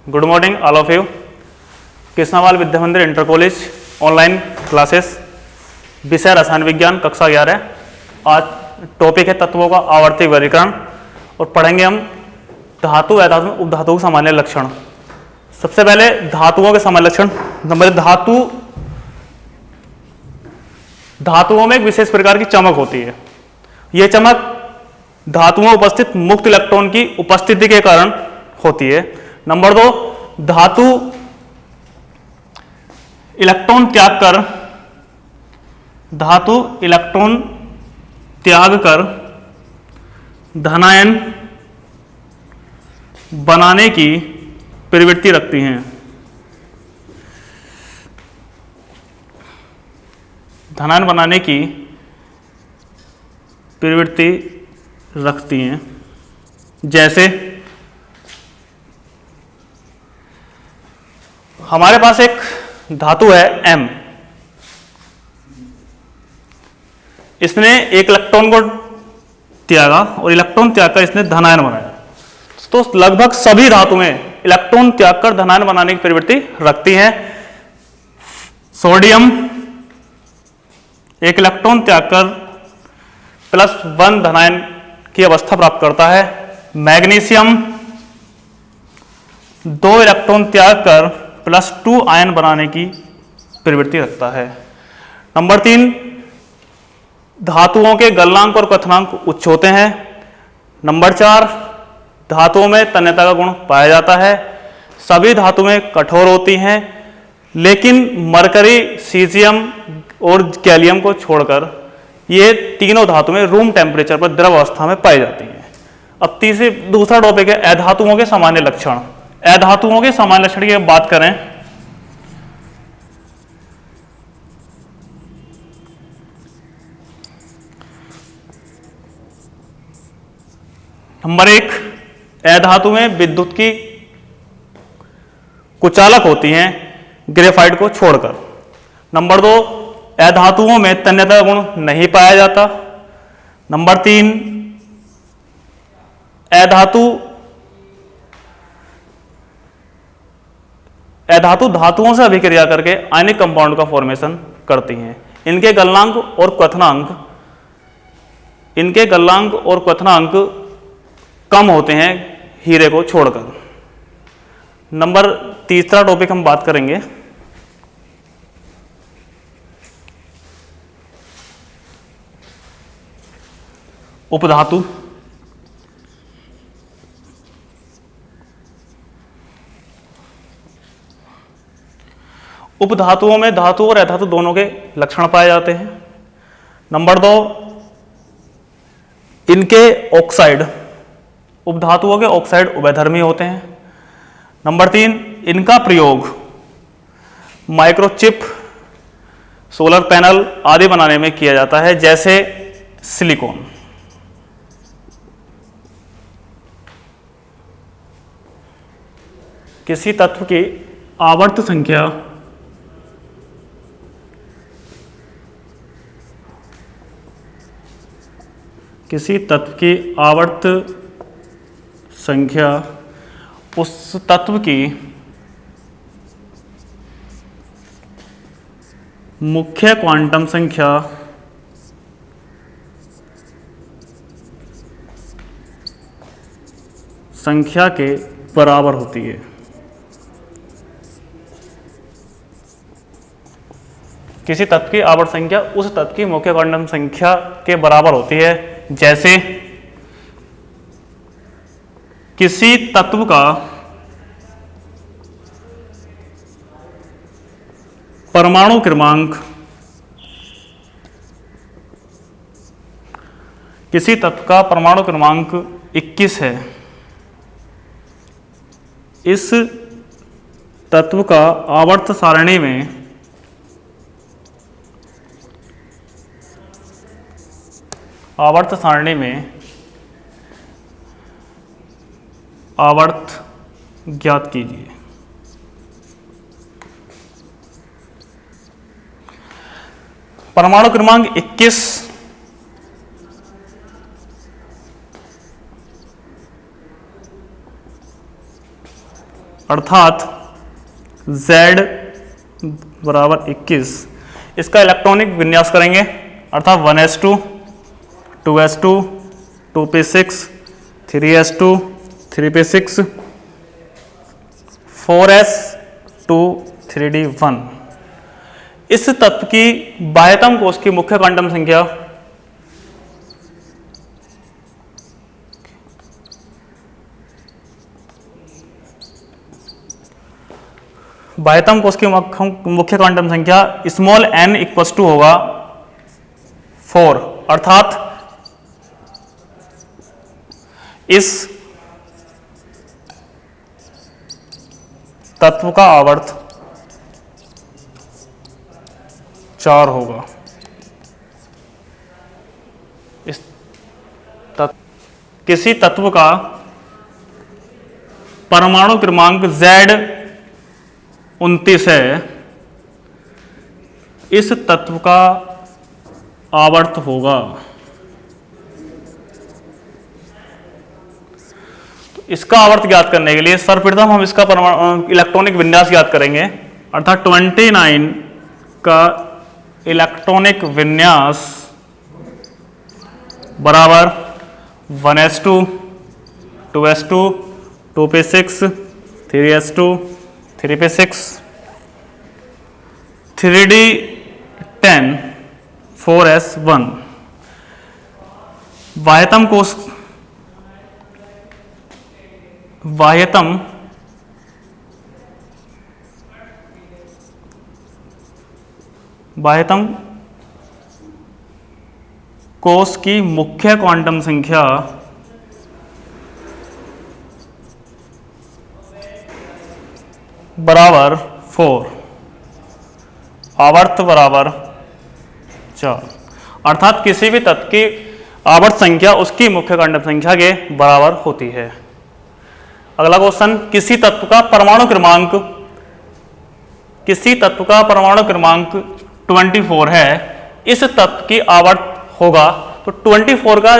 Good morning all of you. Krishnawal Vidya Mandir inter college online classes, विषय रसायन विज्ञान, कक्षा 11। आज टॉपिक है तत्वों का आवर्ती वर्गीकरण और पढ़ेंगे हम धातु अधातु में उपधातुओं के सामान्य लक्षण। सबसे पहले धातुओं के सामान्य लक्षण। नंबर धातुओं में एक विशेष प्रकार की चमक होती है। यह चमक धातुओं में उपस्थित मुक्त इलेक्ट्रॉन की उपस्थिति के कारण होती है। नंबर 2, धातु इलेक्ट्रॉन त्याग कर धनायन बनाने की प्रवृत्ति रखती हैं। धनायन बनाने की प्रवृत्ति रखती हैं। जैसे हमारे पास एक धातु है M, इसने एक इलेक्ट्रॉन को त्यागा और इलेक्ट्रॉन त्याग कर इसने धनायन बनाया। तो लगभग सभी धातु में इलेक्ट्रॉन त्याग कर धनायन बनाने की प्रवृत्ति रखती हैं। सोडियम एक इलेक्ट्रॉन त्याग कर +1 धनायन की अवस्था प्राप्त करता है। मैग्नीशियम 2 इलेक्ट्रॉन त्याग कर +2 आयन बनाने की प्रवृत्ति रखता है। नंबर 3, धातुओं के गलनांक और क्वथनांक उच्च होते हैं। नंबर 4, धातुओं में तन्यता का गुण पाया जाता है। सभी धातुएं कठोर होती हैं, लेकिन मरकरी, सीजियम और गैलियम को छोड़कर ये तीनों धातुएं रूम टेम्परेचर पर द्रव अवस्था में पाई जाती हैं। अब दूसरा टॉपिक है अधातुओं के सामान्य लक्षण। अधातुओं के सामान्य लक्षण की बात करें नंबर 1, अधातु में विद्युत की कुचालक होती हैं ग्रेफाइट को छोड़कर। नंबर 2, अधातुओं में तन्यता गुण नहीं पाया जाता। नंबर 3, अधातु धातुओं से अभिक्रिया करके आयनिक कंपाउंड का फॉर्मेशन करती हैं। इनके गलनांक और क्वथनांक कम होते हैं हीरे को छोड़कर। तीसरा टॉपिक हम बात करेंगे उपधातु। उपधातुओं में धातु और अधातु दोनों के लक्षण पाए जाते हैं। नंबर 2, इनके ऑक्साइड, उपधातुओं के ऑक्साइड उभयधर्मी होते हैं। नंबर 3, इनका प्रयोग माइक्रोचिप, सोलर पैनल आदि बनाने में किया जाता है, जैसे सिलिकॉन। किसी तत्व की आवर्त संख्या उस तत्व की मुख्य क्वांटम संख्या के बराबर होती है। किसी तत्व की आवर्त संख्या उस तत्व की मुख्य क्वांटम संख्या के बराबर होती है। जैसे किसी तत्व का परमाणु क्रमांक 21 है। इस तत्व का आवर्त सारणी में आवर्त ज्ञात कीजिए। परमाणु क्रमांक 21 21 अर्थात Z बराबर 21। इसका इलेक्ट्रॉनिक विन्यास करेंगे अर्थात 1s2 2s2 2p6 3s2 3p6 4s2 3d1। इस तत्व की बाह्यतम कोश की मुख्य क्वांटम संख्या बाह्यतम कोश की मुख्य क्वांटम संख्या स्मॉल n इक्वल्स टू होगा 4, अर्थात इस तत्व का आवर्त 4 होगा। इस किसी तत्व का परमाणु क्रमांक Z 29 है, इस तत्व का आवर्त होगा। तो इसका आवर्त ज्ञात करने के लिए सर्वप्रथम हम इसका इलेक्ट्रॉनिक विन्यास ज्ञात करेंगे अर्थात 29 का इलेक्ट्रॉनिक विन्यास बराबर 1s2 2s2 2p6 3s2 3p6 3d10 4s1। बाह्यतम कोश बाह्यतम कोश की मुख्य क्वांटम संख्या बराबर 4, आवर्त बराबर 4, अर्थात किसी भी तत्व की आवर्त संख्या उसकी मुख्य क्वांटम संख्या के बराबर होती है। अगला क्वेश्चन, किसी तत्व का परमाणु क्रमांक 24 है, इस तत्व की आवर्त होगा। तो 24 का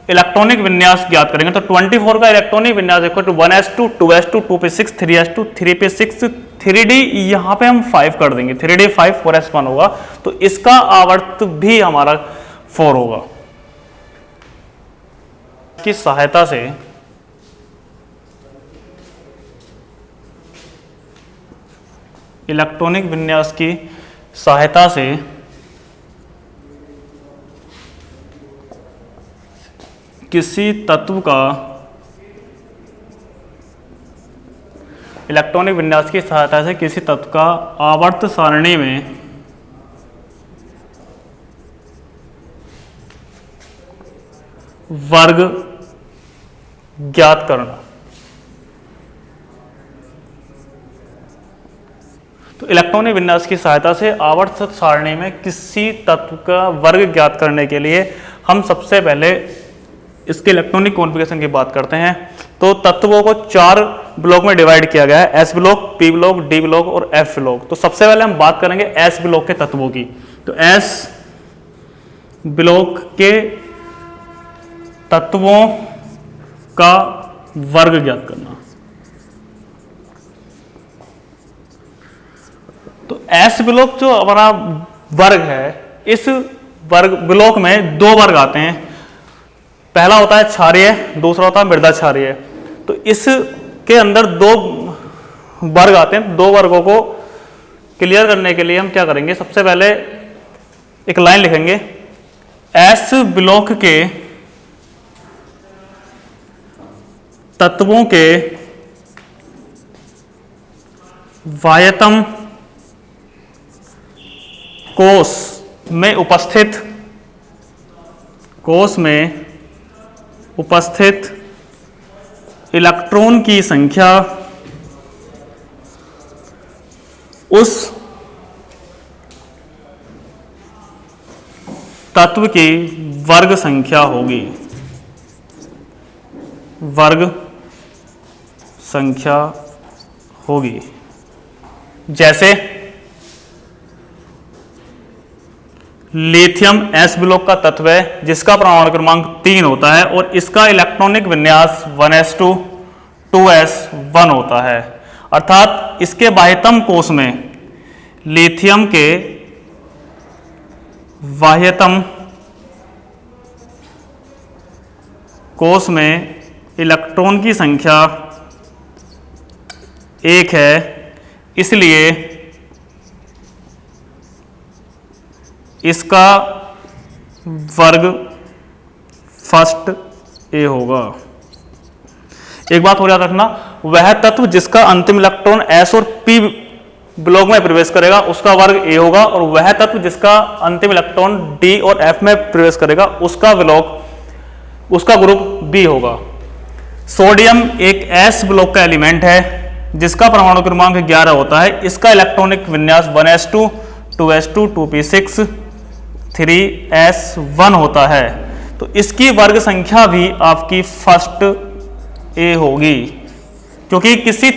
इलेक्ट्रॉनिक विन्यास ज्ञात करेंगे। तो 24 का इलेक्ट्रॉनिक विन्यास equal to 1s2 2s2 2p6 3s2 3p6 3d, यहां पे हम 5 कर देंगे, 3d 5 4s1 होगा। तो इसका आवर्त भी हमारा 4 होगा। की सहायता से इलेक्ट्रॉनिक विन्यास की सहायता से किसी तत्व का इलेक्ट्रॉनिक विन्यास की सहायता से किसी तत्व का आवर्त सारणी में वर्ग ज्ञात करना। तो इलेक्ट्रॉनिक विन्यास की सहायता से आवर्त सारणी में किसी तत्व का वर्ग ज्ञात करने के लिए हम सबसे पहले इसके इलेक्ट्रॉनिक कॉन्फ़िगरेशन की बात करते हैं। तो तत्वों को 4 ब्लॉक में डिवाइड किया गया है, S block, P block, D block और एफ ब्लॉक। तो सबसे पहले हम बात करेंगे एस ब्लॉक के तत्वों की। तो एस ब्लॉक के तत्वों का वर्ग ज्ञात करना। तो एस ब्लॉक जो हमारा वर्ग है, इस वर्ग ब्लॉक में 2 वर्ग आते हैं। पहला होता है क्षारीय, दूसरा होता है मृदा क्षारीय। तो इसके अंदर 2 वर्ग आते हैं। 2 वर्गों को क्लियर करने के लिए हम क्या करेंगे, सबसे पहले एक लाइन लिखेंगे, एस ब्लॉक के तत्वों के बाह्यतम कोश में उपस्थित इलेक्ट्रॉन की संख्या उस तत्व की वर्ग संख्या होगी। वर्ग संख्या होगी। जैसे लिथियम एस ब्लॉक का तत्व है जिसका परमाणु क्रमांक 3 होता है और इसका इलेक्ट्रॉनिक विन्यास 1s2 2s1 होता है। अर्थात इसके बाह्यतम कोष में लिथियम के बाह्यतम कोष में इलेक्ट्रॉन की संख्या 1 है, इसलिए इसका वर्ग फर्स्ट ए होगा। एक बात हो याद रखना, वह तत्व जिसका अंतिम इलेक्ट्रॉन एस और पी ब्लॉक में प्रवेश करेगा उसका वर्ग ए होगा, और वह तत्व जिसका अंतिम इलेक्ट्रॉन डी और एफ में प्रवेश करेगा उसका ग्रुप बी होगा। सोडियम एक एस ब्लॉक का एलिमेंट है जिसका परमाणु क्रमांक 11 होता है। इसका इलेक्ट्रॉनिक विन्यास 1s2 2s2 2p6 3s1 होता है, तो इसकी वर्ग संख्या भी आपकी फर्स्ट ए होगी, क्योंकि किसी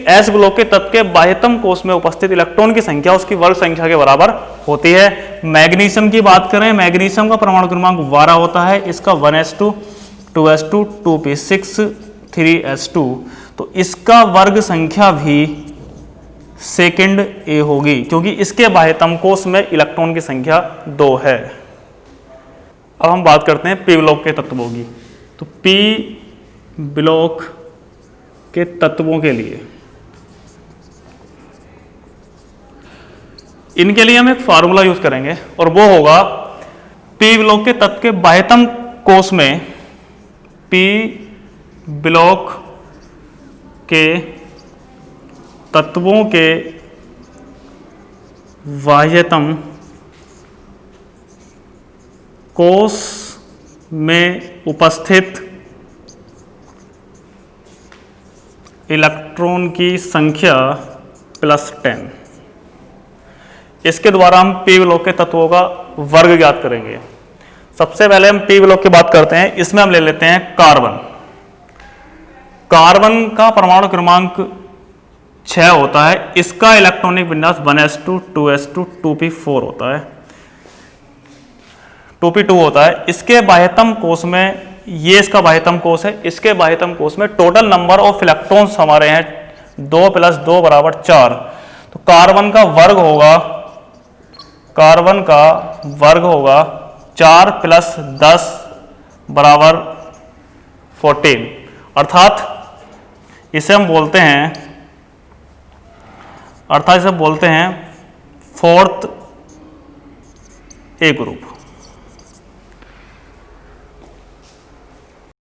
एस ब्लॉक के तत्व के बाह्यतम कोष में उपस्थित इलेक्ट्रॉन की संख्या उसकी वर्ग संख्या के बराबर होती है। मैग्नीशियम की बात करें, मैग्नीशियम का परमाणु क्रमांक 12 होता है, इसका 1s2 2s2 2p6 3s2, तो इसका वर्ग संख्या भी सेकंड ए होगी, क्योंकि इसके बाह्यतम कोष में इलेक्ट्रॉन की संख्या 2 है। अब हम बात करते हैं पी ब्लॉक के तत्वों की। तो पी ब्लॉक के तत्वों के लिए, इनके लिए हम एक फार्मूला यूज करेंगे और वो होगा पी ब्लॉक के तत्व के बाह्यतम कोष में पी ब्लॉक के तत्वों के बाह्यतम कोष में उपस्थित इलेक्ट्रॉन की संख्या +10। इसके द्वारा हम पी ब्लॉक के तत्वों का वर्ग ज्ञात करेंगे। सबसे पहले हम पी ब्लॉक की बात करते हैं। इसमें हम ले लेते हैं कार्बन। कार्बन का परमाणु क्रमांक 6 होता है, इसका इलेक्ट्रॉनिक विन्यास 1s2 2s2 2p4 होता है, 2p2 होता है। इसके बाह्यतम कोष में, ये इसका बाह्यतम कोष है, इसके बाह्यतम कोष में टोटल नंबर ऑफ इलेक्ट्रॉन्स हमारे हैं 2 + 2 = 4। तो कार्बन का वर्ग होगा 4 + 10 = 14, अर्थात इसे हम बोलते हैं 4th ए ग्रुप।